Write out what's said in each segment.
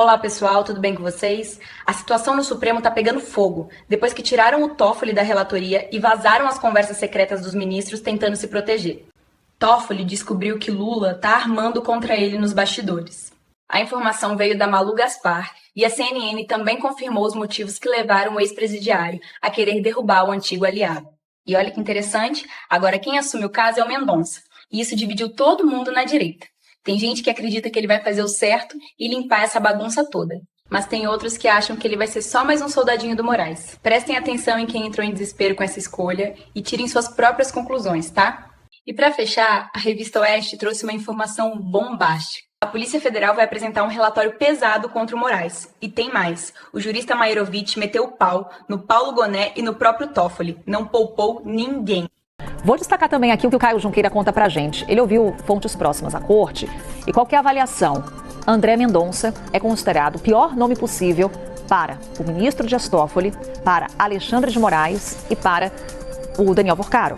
Olá pessoal, tudo bem com vocês? A situação no Supremo tá pegando fogo, depois que tiraram o Toffoli da relatoria e vazaram as conversas secretas dos ministros tentando se proteger. Toffoli descobriu que Lula tá armando contra ele nos bastidores. A informação veio da Malu Gaspar e a CNN também confirmou os motivos que levaram o ex-presidiário a querer derrubar o antigo aliado. E olha que interessante, agora quem assume o caso é o Mendonça, e isso dividiu todo mundo na direita. Tem gente que acredita que ele vai fazer o certo e limpar essa bagunça toda. Mas tem outros que acham que ele vai ser só mais um soldadinho do Moraes. Prestem atenção em quem entrou em desespero com essa escolha e tirem suas próprias conclusões, tá? E para fechar, a revista Oeste trouxe uma informação bombástica. A Polícia Federal vai apresentar um relatório pesado contra o Moraes. E tem mais. O jurista Mairovitch meteu o pau no Paulo Gonet e no próprio Toffoli. Não poupou ninguém. Vou destacar também aqui o que o Caio Junqueira conta pra gente. Ele ouviu fontes próximas à corte e qual que é a avaliação? André Mendonça é considerado o pior nome possível para o ministro Dias Toffoli, para Alexandre de Moraes e para o Daniel Worcaro.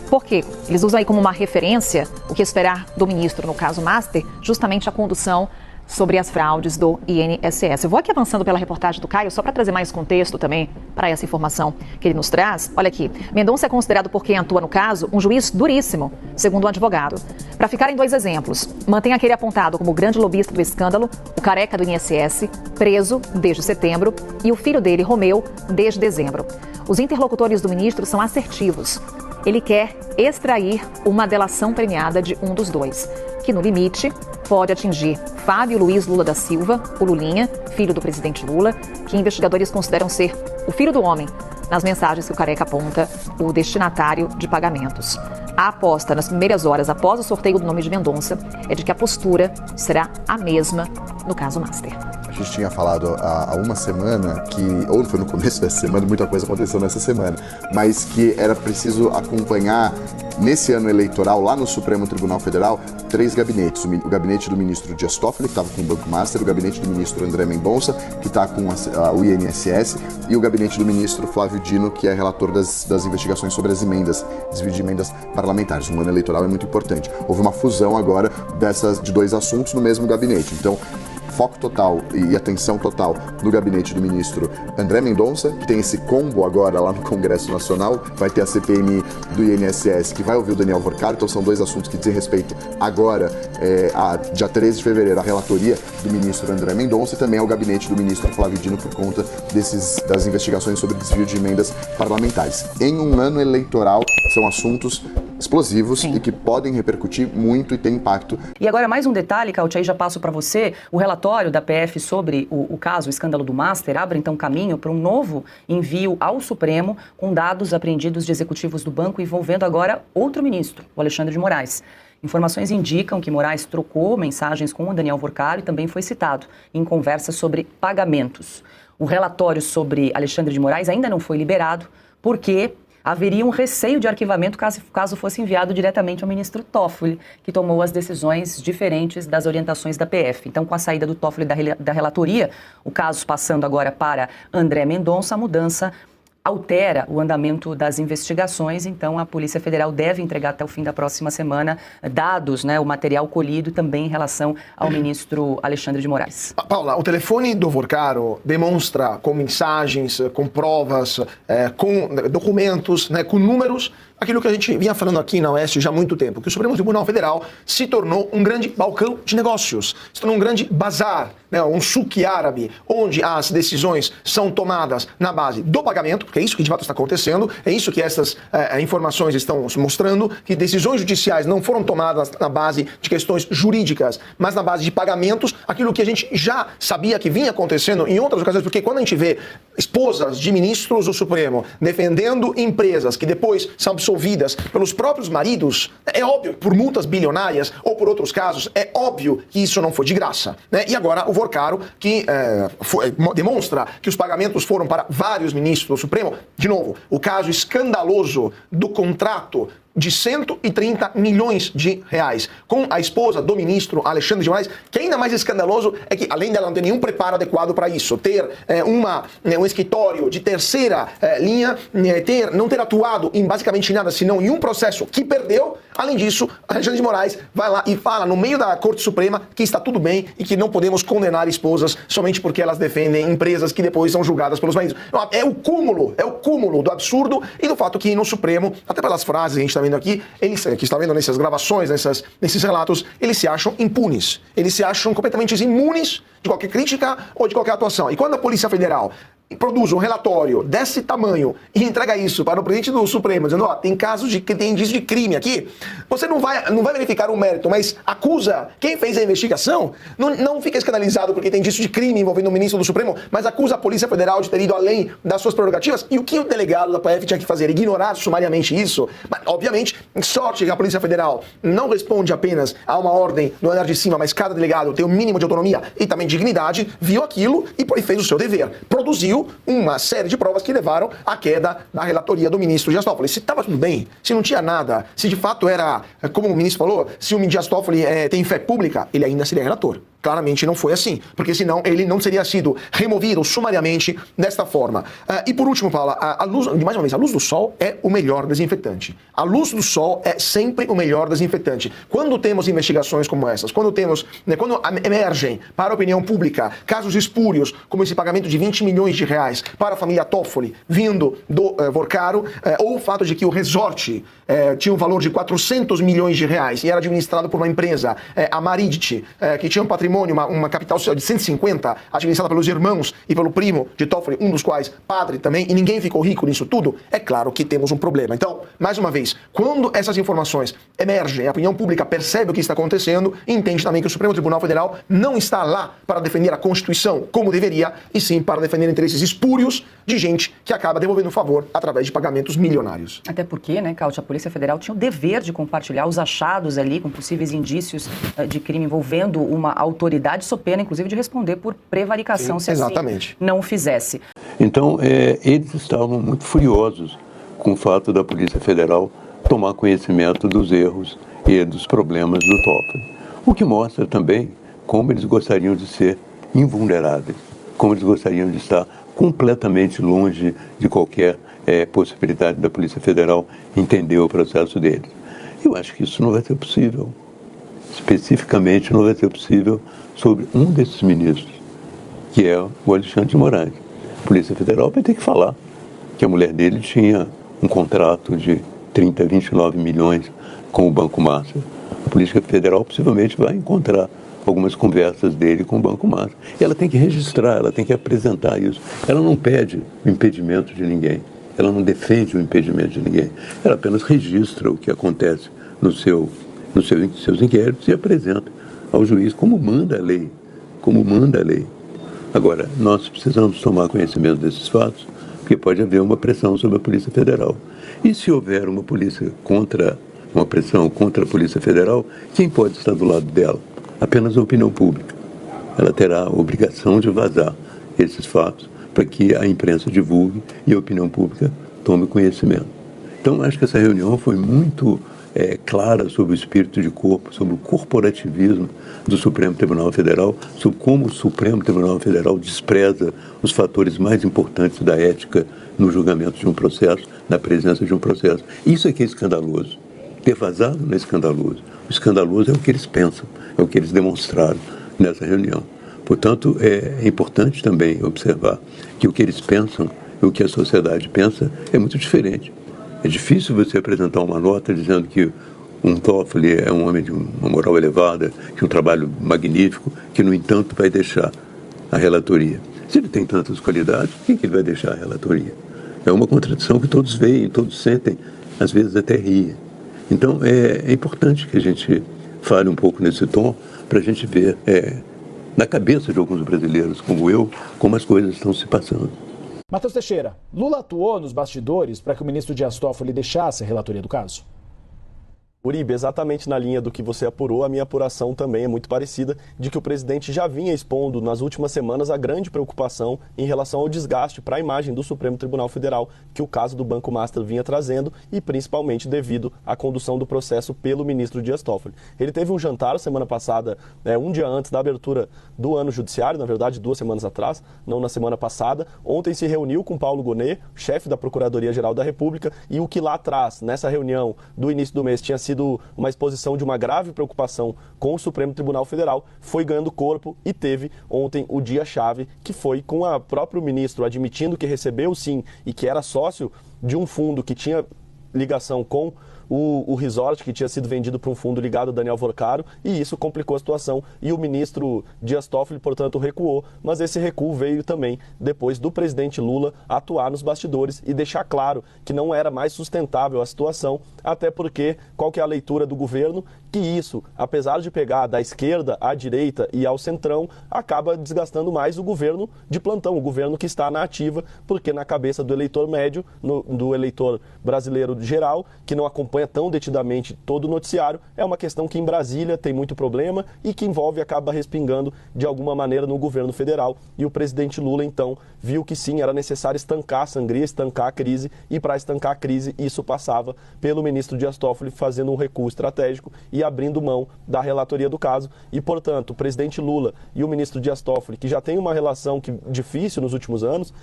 Por quê? Eles usam aí como uma referência o que esperar do ministro, no caso Master, justamente a condução sobre as fraudes do INSS. Eu vou aqui avançando pela reportagem do Caio, só para trazer mais contexto também para essa informação que ele nos traz. Olha aqui, Mendonça é considerado por quem atua no caso um juiz duríssimo, segundo o advogado. Para ficarem dois exemplos, mantém aquele apontado como grande lobista do escândalo, o careca do INSS, preso desde setembro, e o filho dele, Romeu, desde dezembro. Os interlocutores do ministro são assertivos. Ele quer extrair uma delação premiada de um dos dois, que no limite pode atingir Fábio Luiz Lula da Silva, o Lulinha, filho do presidente Lula, que investigadores consideram ser o filho do homem, nas mensagens que o careca aponta, o destinatário de pagamentos. A aposta nas primeiras horas após o sorteio do nome de Mendonça é de que a postura será a mesma no caso Master. A gente tinha falado há uma semana que, ou foi no começo dessa semana, muita coisa aconteceu nessa semana, mas que era preciso acompanhar nesse ano eleitoral, lá no Supremo Tribunal Federal, 3 gabinetes. O gabinete do ministro Dias Toffoli, que estava com o Banco Master, o gabinete do ministro André Mendonça, que está com o INSS, e o gabinete do ministro Flávio Dino, que é relator das investigações sobre as emendas, desvio de emendas parlamentares. Um ano eleitoral é muito importante. Houve uma fusão agora de 2 assuntos no mesmo gabinete. Então, foco total e atenção total no gabinete do ministro André Mendonça, que tem esse combo agora lá no Congresso Nacional, vai ter a CPMI do INSS, que vai ouvir o Daniel Worcaro, então são 2 assuntos que dizem respeito agora, dia 13 de fevereiro, a relatoria do ministro André Mendonça e também ao gabinete do ministro Flávio Dino por conta das investigações sobre desvio de emendas parlamentares. Em um ano eleitoral, são assuntos explosivos. Sim. E que podem repercutir muito e ter impacto. E agora mais um detalhe, Caute, aí já passo para você, o relatório da PF sobre o caso, o escândalo do Master, abre então caminho para um novo envio ao Supremo com dados apreendidos de executivos do banco envolvendo agora outro ministro, o Alexandre de Moraes. Informações indicam que Moraes trocou mensagens com o Daniel Worcaro e também foi citado em conversas sobre pagamentos. O relatório sobre Alexandre de Moraes ainda não foi liberado porque haveria um receio de arquivamento caso fosse enviado diretamente ao ministro Toffoli, que tomou as decisões diferentes das orientações da PF. Então, com a saída do Toffoli da relatoria, o caso passando agora para André Mendonça, a mudança altera o andamento das investigações, então a Polícia Federal deve entregar até o fim da próxima semana dados, o material colhido também em relação ao ministro Alexandre de Moraes. Paula, o telefone do Worcaro demonstra com mensagens, com provas, com documentos, com números, aquilo que a gente vinha falando aqui na Oeste já há muito tempo, que o Supremo Tribunal Federal se tornou um grande balcão de negócios, se tornou um grande bazar, um suque árabe, onde as decisões são tomadas na base do pagamento, porque é isso que de fato está acontecendo, é isso que essas informações estão mostrando, que decisões judiciais não foram tomadas na base de questões jurídicas, mas na base de pagamentos, aquilo que a gente já sabia que vinha acontecendo em outras ocasiões, porque quando a gente vê esposas de ministros do Supremo defendendo empresas que depois são absolvidas pelos próprios maridos, é óbvio, por multas bilionárias ou por outros casos, é óbvio que isso não foi de graça. E agora o Worcaro, que demonstra que os pagamentos foram para vários ministros do Supremo, de novo, o caso escandaloso do contrato de 130 milhões de reais com a esposa do ministro Alexandre de Moraes, que ainda mais escandaloso é que, além dela não ter nenhum preparo adequado para isso, ter um escritório de terceira linha, não ter atuado em basicamente nada, senão em um processo que perdeu, Além disso, Alexandre de Moraes vai lá e fala no meio da Corte Suprema que está tudo bem e que não podemos condenar esposas somente porque elas defendem empresas que depois são julgadas pelos maridos. É o cúmulo do absurdo e do fato que no Supremo, até pelas frases que a gente está vendo aqui, eles que está vendo nessas gravações, nesses relatos, eles se acham impunes. Eles se acham completamente imunes de qualquer crítica ou de qualquer atuação. E quando a Polícia Federal produz um relatório desse tamanho e entrega isso para o presidente do Supremo, dizendo, tem casos que tem indício de crime aqui, você não vai verificar o mérito, mas acusa quem fez a investigação, não fica escandalizado porque tem indício de crime envolvendo o ministro do Supremo, mas acusa a Polícia Federal de ter ido além das suas prerrogativas. E o que o delegado da PF tinha que fazer? Ignorar sumariamente isso? Mas, obviamente, sorte que a Polícia Federal não responde apenas a uma ordem do andar de cima, mas cada delegado tem o mínimo de autonomia e também dignidade, viu aquilo e fez o seu dever. Produziu uma série de provas que levaram à queda da relatoria do ministro Dias Toffoli. Se estava tudo bem, se não tinha nada, se de fato era, como o ministro falou, se o Dias Toffoli tem fé pública, ele ainda seria relator. Claramente não foi assim, porque senão ele não teria sido removido sumariamente desta forma. E por último, Paula, mais uma vez, a luz do sol é o melhor desinfetante. A luz do sol é sempre o melhor desinfetante. Quando temos investigações como essas, quando emergem para a opinião pública casos espúrios, como esse pagamento de 20 milhões de reais para a família Toffoli, vindo do Vorcaro, ou o fato de que o resort tinha um valor de 400 milhões de reais e era administrado por uma empresa, a Maridit, que tinha um patrimônio, uma capital de 150, administrada pelos irmãos e pelo primo de Toffoli, um dos quais padre também, e ninguém ficou rico nisso tudo, é claro que temos um problema. Então, mais uma vez, quando essas informações emergem, a opinião pública percebe o que está acontecendo, entende também que o Supremo Tribunal Federal não está lá para defender a Constituição como deveria, e sim para defender interesses espúrios de gente que acaba devolvendo favor através de pagamentos milionários. Até porque, né, Cáutia, a Polícia Federal tinha o dever de compartilhar os achados ali com possíveis indícios de crime envolvendo uma autoridade, sob pena, inclusive, de responder por prevaricação. Sim, se exatamente. Assim não o fizesse. Então, eles estavam muito furiosos com o fato da Polícia Federal tomar conhecimento dos erros e dos problemas do Toffoli. O que mostra também como eles gostariam de ser invulneráveis, como eles gostariam de estar completamente longe de qualquer possibilidade da Polícia Federal entender o processo deles. Eu acho que isso não vai ser possível. Especificamente não vai ser possível sobre um desses ministros, que é o Alexandre de Moraes. A Polícia Federal vai ter que falar que a mulher dele tinha um contrato de 30, 29 milhões com o Banco Master. A Polícia Federal possivelmente vai encontrar algumas conversas dele com o Banco Master. E ela tem que registrar, ela tem que apresentar isso. Ela não pede o impedimento de ninguém, ela não defende o impedimento de ninguém. Ela apenas registra o que acontece nos seus inquéritos e apresenta ao juiz como manda a lei. Agora, nós precisamos tomar conhecimento desses fatos, porque pode haver uma pressão sobre a Polícia Federal. E se houver uma pressão contra a Polícia Federal, quem pode estar do lado dela? Apenas a opinião pública. Ela terá a obrigação de vazar esses fatos para que a imprensa divulgue e a opinião pública tome conhecimento. Então, acho que essa reunião foi muito clara sobre o espírito de corpo, sobre o corporativismo do Supremo Tribunal Federal, sobre como o Supremo Tribunal Federal despreza os fatores mais importantes da ética no julgamento de um processo, na presença de um processo. Isso é que é escandaloso. Ter vazado não é escandaloso. O escandaloso é o que eles pensam, é o que eles demonstraram nessa reunião. Portanto, é importante também observar que o que eles pensam e o que a sociedade pensa é muito diferente. É difícil você apresentar uma nota dizendo que um Toffoli é um homem de uma moral elevada, que um trabalho magnífico, que, no entanto, vai deixar a relatoria. Se ele tem tantas qualidades, por que ele vai deixar a relatoria? É uma contradição que todos veem, todos sentem, às vezes até riem. Então, é importante que a gente fale um pouco nesse tom para a gente ver, na cabeça de alguns brasileiros como eu, como as coisas estão se passando. Matheus Teixeira, Lula atuou nos bastidores para que o ministro Dias Toffoli deixasse a relatoria do caso? Uribe, exatamente na linha do que você apurou, a minha apuração também é muito parecida, de que o presidente já vinha expondo nas últimas semanas a grande preocupação em relação ao desgaste para a imagem do Supremo Tribunal Federal que o caso do Banco Master vinha trazendo e principalmente devido à condução do processo pelo ministro Dias Toffoli. Ele teve um jantar semana passada, um dia antes da abertura do ano judiciário, na verdade 2 semanas atrás, não na semana passada. Ontem se reuniu com Paulo Gonet, chefe da Procuradoria-Geral da República, e o que lá atrás, nessa reunião do início do mês, tinha sido sido uma exposição de uma grave preocupação com o Supremo Tribunal Federal, foi ganhando corpo e teve ontem o dia-chave, que foi com o próprio ministro admitindo que recebeu sim e que era sócio de um fundo que tinha ligação com o resort, que tinha sido vendido para um fundo ligado a Daniel Vorcaro, e isso complicou a situação e o ministro Dias Toffoli, portanto, recuou, mas esse recuo veio também depois do presidente Lula atuar nos bastidores e deixar claro que não era mais sustentável a situação, até porque qual que é a leitura do governo? Que isso, apesar de pegar da esquerda à direita e ao centrão, acaba desgastando mais o governo de plantão, o governo que está na ativa, porque na cabeça do eleitor médio, do eleitor brasileiro geral, que não acompanha tão detidamente todo o noticiário, é uma questão que em Brasília tem muito problema e que envolve e acaba respingando de alguma maneira no governo federal. E o presidente Lula, então, viu que sim, era necessário estancar a sangria, estancar a crise, e para estancar a crise, isso passava pelo ministro Dias Toffoli fazendo um recuo estratégico e abrindo mão da relatoria do caso. E, portanto, o presidente Lula e o ministro Dias Toffoli, que já tem uma relação difícil nos últimos anos,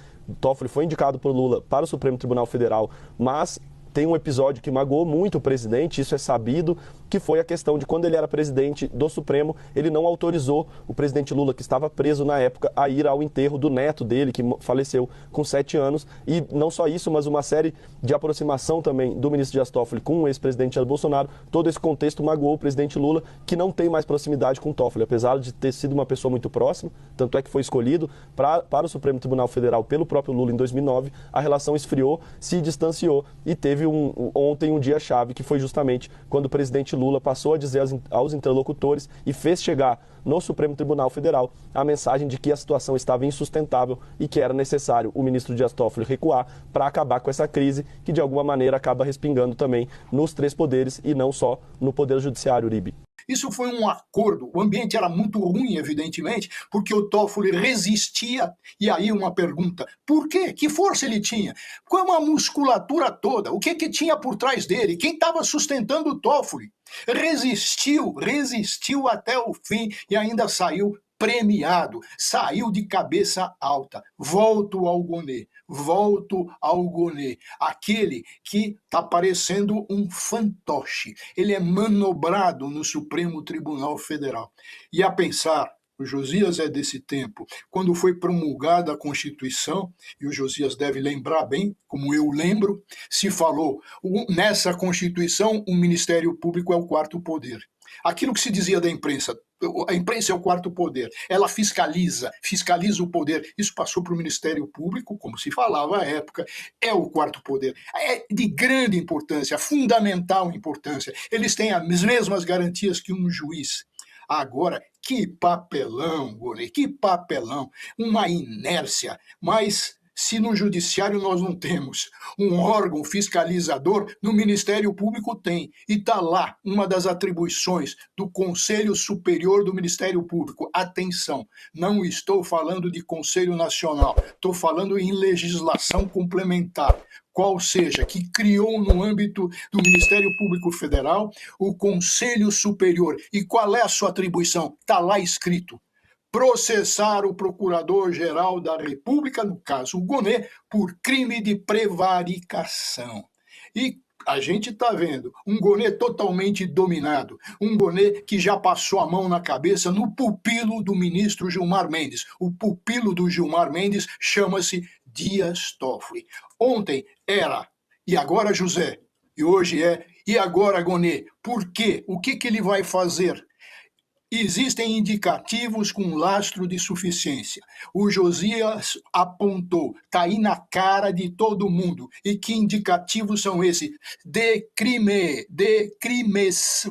Toffoli foi indicado por Lula para o Supremo Tribunal Federal, mas tem um episódio que magoou muito o presidente, isso é sabido, que foi a questão de quando ele era presidente do Supremo, ele não autorizou o presidente Lula, que estava preso na época, a ir ao enterro do neto dele, que faleceu com 7 anos. E não só isso, mas uma série de aproximação também do ministro Dias Toffoli com o ex-presidente Jair Bolsonaro. Todo esse contexto magoou o presidente Lula, que não tem mais proximidade com o Toffoli, apesar de ter sido uma pessoa muito próxima, tanto é que foi escolhido para o Supremo Tribunal Federal pelo próprio Lula em 2009, a relação esfriou, se distanciou e teve ontem um dia-chave, que foi justamente quando o presidente Lula passou a dizer aos interlocutores e fez chegar no Supremo Tribunal Federal a mensagem de que a situação estava insustentável e que era necessário o ministro Dias Toffoli recuar para acabar com essa crise que de alguma maneira acaba respingando também nos 3 poderes e não só no Poder Judiciário, Uribe. Isso foi um acordo, o ambiente era muito ruim, evidentemente, porque o Toffoli resistia. E aí uma pergunta, por quê? Que força ele tinha? Com a musculatura toda, o que tinha por trás dele? Quem estava sustentando o Toffoli? Resistiu até o fim e ainda saiu premiado, saiu de cabeça alta. Volto ao Gonê, aquele que está parecendo um fantoche. Ele é manobrado no Supremo Tribunal Federal. E a pensar, o Josias é desse tempo, quando foi promulgada a Constituição, e o Josias deve lembrar bem, como eu lembro, se falou, nessa Constituição o Ministério Público é o 4º poder. Aquilo que se dizia da imprensa, a imprensa é o 4º poder, ela fiscaliza o poder, isso passou para o Ministério Público, como se falava à época, é o 4º poder, é de grande importância, fundamental importância, eles têm as mesmas garantias que um juiz. Agora, que papelão, Gonê, que papelão, uma inércia, mas se no Judiciário nós não temos um órgão fiscalizador, no Ministério Público tem. E está lá uma das atribuições do Conselho Superior do Ministério Público. Atenção, não estou falando de Conselho Nacional, estou falando em legislação complementar. Qual seja, que criou no âmbito do Ministério Público Federal o Conselho Superior. E qual é a sua atribuição? Está lá escrito. Processar o Procurador-Geral da República, no caso o Gonê, por crime de prevaricação. E a gente está vendo um Gonê totalmente dominado, um Gonê que já passou a mão na cabeça no pupilo do ministro Gilmar Mendes. O pupilo do Gilmar Mendes chama-se Dias Toffoli. Ontem era, e agora José, e hoje é, e agora Gonê. Por quê? O que ele vai fazer? Existem indicativos com lastro de suficiência. O Josias apontou, está aí na cara de todo mundo. E que indicativos são esses? De crimes,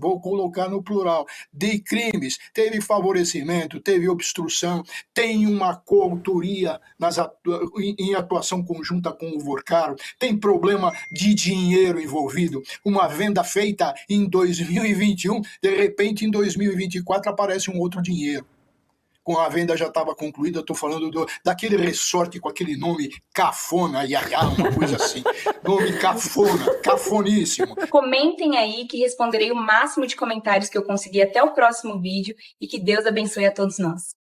vou colocar no plural, de crimes. Teve favorecimento, teve obstrução, tem uma coautoria em atuação conjunta com o Vorcaro, tem problema de dinheiro envolvido, uma venda feita em 2021, de repente em 2024 aparece um outro dinheiro. Com a venda já estava concluída, estou falando daquele resort com aquele nome cafona, iaiá, uma coisa assim. Nome cafona, cafoníssimo. Comentem aí que responderei o máximo de comentários que eu conseguir até o próximo vídeo e que Deus abençoe a todos nós.